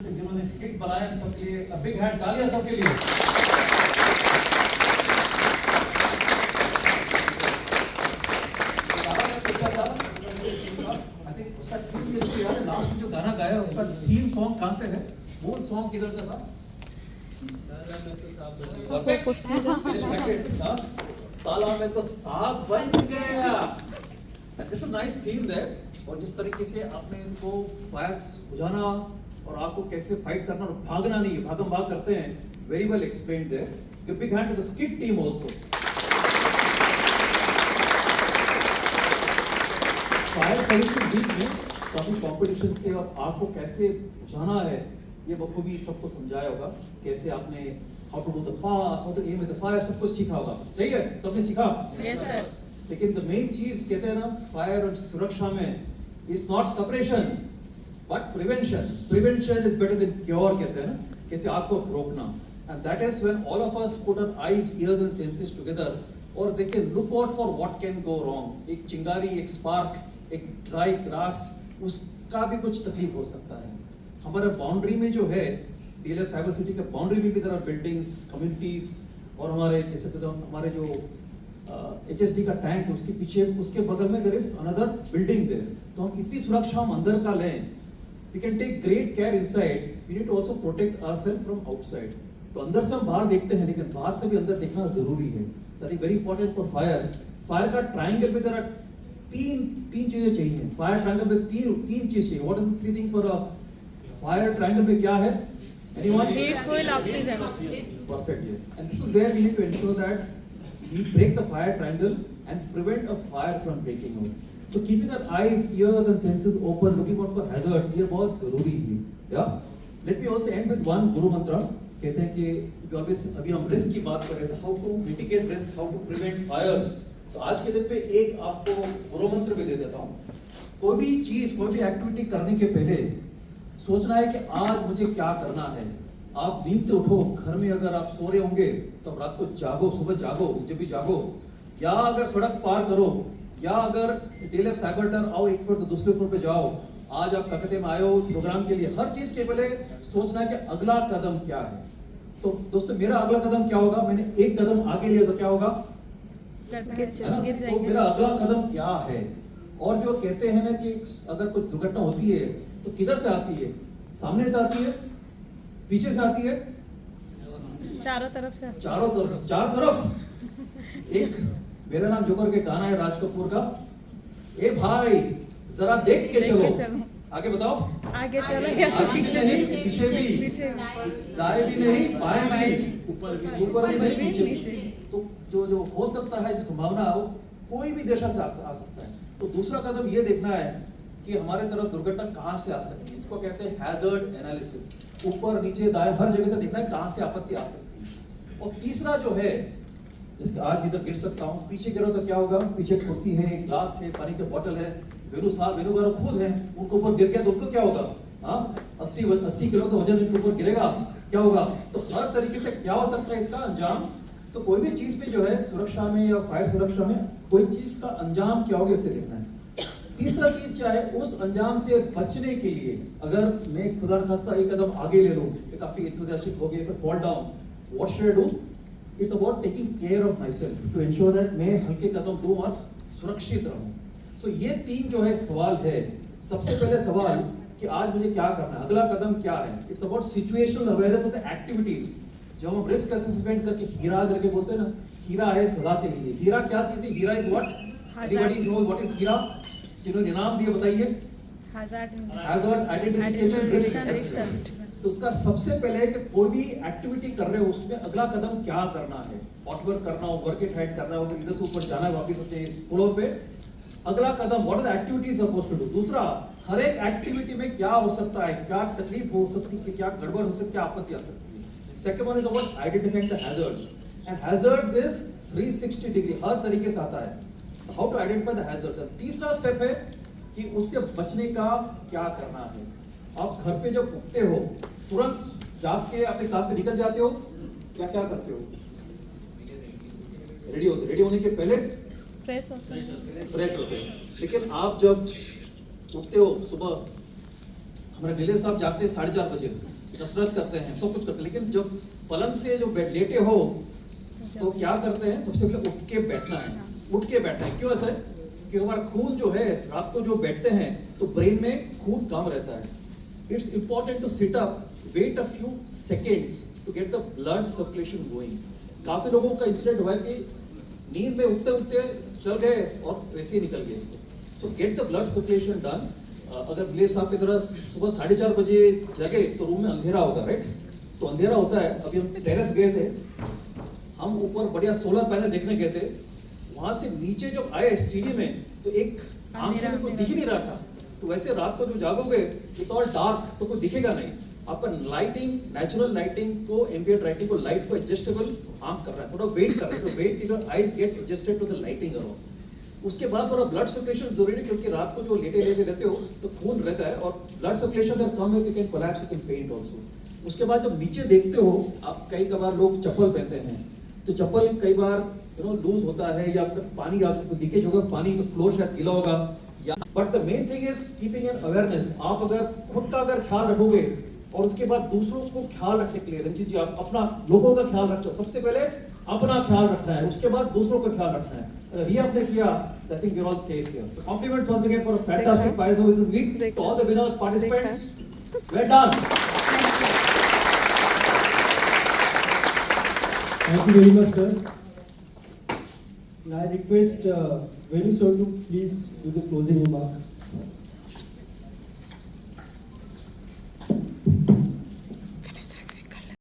जिन्होंने स्किट बनाया सबके लिए बिग हैंड, तालियां सबके लिए। लास्ट में जो गाना गाया उसका थीम सॉन्ग कहाँ से है? मूल सॉन्ग किधर से था? साला में तो सांप बन गया। This is nice theme there। और जिस तरीके से आपने इनको फायर बुझाना और आपको कैसे फाइट करना और भागना नहीं है, भागम भाग करते हैं, very well explained there. Give big hand to the skit team also. Fire service के बीच में काफी कॉम्पिटिशंस थे और आपको कैसे बुझाना है ये बखूबी सबको समझाया होगा। कैसे आपने how to do the pass, how to aim at the fire, सब कुछ सीखा होगा। सही है, सबने सीखा? Yes sir. लेकिन द मेन चीज कहते हैं ना फायर और सुरक्षा में is not separation but prevention. Prevention is better than cure कहते हैं ना, कैसे आग को रोकना। And that is when all of us put our eyes, ears and senses together और they can look out for what can go wrong. एक चिंगारी, एक स्पार्क, एक ड्राई ग्रास, उसका भी कुछ तकलीफ हो सकता है। हमारे बाउंड्री में जो है डीएलएफ साइबर सिटी के बाउंड्री में भी तरह बिल्डिंग्स, कम्युनिटीज और हमारे जैसे हमारे जो HSD का टैंक है उसके पीछे, उसके बगल में there is another building there. तो हम इतनी सुरक्षा हम अंदर का लें, we can take great care inside, we need to also protect ourselves from outside. तो अंदर से हम बाहर देखते हैं लेकिन बाहर से भी अंदर देखना जरूरी है। That is very important for fire. Fire का ट्रायंगल में तरह तीन चीजें चाहिए। फायर ट्रायंगल में तीन चीज चाहिए। What is the three things for a fire triangle में क्या है? Anyone? Heat, full, oxygen. Perfect। And this is where we need to ensure that we break the fire triangle and prevent a fire from breaking out. So keeping our eyes, ears and senses open, looking out for hazards, ये बहुत जरूरी है। Yeah? Let me also end with one गुरु मंत्र। कहते हैं कि always अभी हम रिस्क की बात कर रहे थे, how to mitigate risk, how to prevent fires। तो आज के दिन पे एक आपको गुरु मंत्र भी दे देता हूँ। कोई भी चीज, कोई भी एक्टिविटी करने के पहले सोचना है कि आज मुझे क्या करना है। आप नींद से उठो, घर में अगर आप सो रहे होंगे तो रात को जागो, सुबह जागो, जब भी जागो, या अगर सड़क पार करो, या अगर डीएलएफ साइबर टर्न आओ एक फ्लोर तो दूसरे फ्लोर पे जाओ, आज आप कलकत्ते में आए हो प्रोग्राम के लिए, हर चीज के पहले सोचना है कि अगला कदम क्या है। तो दोस्तों मेरा अगला कदम क्या होगा? मैंने एक कदम आगे लिया तो क्या होगा? तो मेरा अगला कदम क्या है? और जो कहते हैं ना कि अगर कोई दुर्घटना होती है तो किधर से आती है? सामने से आती है, पीछे से आती है, चारों तरफ से। चार तरफ। एक मेरा नाम जोकर के गाना है राज कपूर का, ए भाई जरा देख के चलो। आगे बताओ। आगे चलो, पीछे नहीं, पीछे भी, दाएं भी नहीं, बाएं नहीं, ऊपर भी नहीं, नीचे। तो जो हो सकता है, जो संभावना हो, कोई भी दिशा से आ सकता है। तो दूसरा कदम ये देखना है कि हमारे तरफ दुर्घटना कहाँ से आ सकती है। इसको कहते हैं हैजर्ड एनालिसिस। ऊपर नीचे दाएं हर जगह से देखना है कहाँ से आपत्ति आ सकती है। और तीसरा जो है, जिसके आज इधर गिर सकता हूँ, पीछे गिरो तो क्या होगा? पीछे कुर्सी है, ग्लास है, पानी की बोतल है, वेणु साहब, वेणु गारो खुद है, उनके ऊपर गिर गया तो उनको क्या होगा? 80 किलो का वजन इनके ऊपर गिरेगा, क्या होगा? तो हर तरीके से क्या हो सकता है इसका अंजाम। तो कोई भी चीज में जो है सुरक्षा में या फायर सुरक्षा में कोई चीज का अंजाम क्या होगा उसे देखना है। तीसरा चीज क्या है? उस अंजाम से बचने के लिए अगर मैं खुदा न खास्ता एक कदम आगे ले लूं, काफी एंथुसियास्टिक हो गए, फिर fall down, what should I do? It's about taking care of myself to ensure that मैं हल्के कदम दूं और सुरक्षित रहूं। सो ये तीन जो है सवाल है। सबसे पहले सवाल कि आज मुझे क्या करना है, अगला कदम क्या है। It's about situational awareness of the activities. जब हम रिस्क असेसमेंट करके हीरा करके बोलते हैं ना, हीरा है सदा के लिए। हीरा क्या चीज है? HIRA is what? Anybody know what is HIRA? जिन्होंने नाम दिया बताइए। Hazard identification risk assessment. तो उसका सबसे पहले कि कोई भी एक्टिविटी कर रहे हो उसमें अगला कदम क्या करना है। व्हाटएवर करना हो, वर्क इट हाइड करना हो, इधर से ऊपर जाना है वापस अपने फ्लोर पे, अगला कदम what are the activities supposed to do. दूसरा, हर एक एक्टिविटी में क्या हो सकता है, क्या तकलीफ हो सकती है, क्या गड़बड़ हो सकती है, क्या आपत्ति आ सकती है। Second one is about identifying the hazards. And hazards is 360 degree, हर तरीके से आता है। How to identify the hazards. तीसरा स्टेप है कि उससे बचने का क्या करना है। आप घर पे जब उठते हो तुरंत जाग के अपने काम पे निकल जाते हो, क्या क्या करते हो? रेडी होने के पहले फ्रेश होते हैं। लेकिन आप जब उठते हो सुबह, हमारे नीलेश साहब जागते हैं 4:30 बजे, कसरत करते हैं, सब कुछ करते हैं, लेकिन जब पलंग से जो लेटे हो तो क्या करते हैं, सबसे पहले उठ के बैठना है, उठ के बैठना है। क्यों ऐसा है? क्योंकि हमारा खून जो है, रात को जो बैठते हैं तो ब्रेन में खून कम रहता है। It's important to sit up, wait a few seconds to get the blood circulation going. काफी लोगों का इंसिडेंट हुआ है कि नींद में उठते उठते चल गए और वैसे ही निकल गए। सो gate the blood circulation done. अगर विलेज साहब की तरह सुबह 4:30 बजे जगे तो रूम में अंधेरा होगा, राइट? तो अंधेरा होता है। अभी हम टेरेस गए थे, हम ऊपर बढ़िया सोलर पैनल देखने गए थे, वहां से नीचे जब आए सीढ़ी में तो एक आंख में कोई दिख ही नहीं रहा था। तो वैसे रात को जब जागोगे इट्स ऑल डार्क, तो कोई दिखेगा नहीं। आपका लाइटिंग, नेचुरल लाइटिंग को, एम्बिएंट लाइटिंग को, लाइट को एडजस्टेबल आंख कर रहा है, थोड़ा वेट कर रहा है, तो wait your eyes get adjusted to the lighting around. उसके बाद थोड़ा ब्लड सर्कुलेशन जरूरी है, क्योंकि रात को जो लेटे लेटे रहते हो तो खून रहता है और ब्लड सर्कुलेशन अगर कम है तो कैन कोलैप्स, यू कैन फेंट आल्सो। उसके बाद जब नीचे देखते हो आप, कई बार लोग चप्पल पहनते हैं तो चप्पल कई बार लूज होता है, या पानी आपको लीकेज होगा, पानी तो फ्लोर शायद गीला होगा, या but the main thing is keeping an awareness. आप अगर खुद का अगर ख्याल रखोगे और उसके बाद दूसरों को ख्याल रखने के लिए, रंजीत जी आप अपना, लोगों का ख्याल रखो, सबसे पहले अपना ख्याल रखना है, उसके बाद दूसरों का ख्याल रखना है। अगर ये आपने किया, I think we're all safe here. So compliments once again for a fantastic fire services week. To all the winners, participants, well done. Thank you very much, sir. And I request Venu sir to please do the closing remark.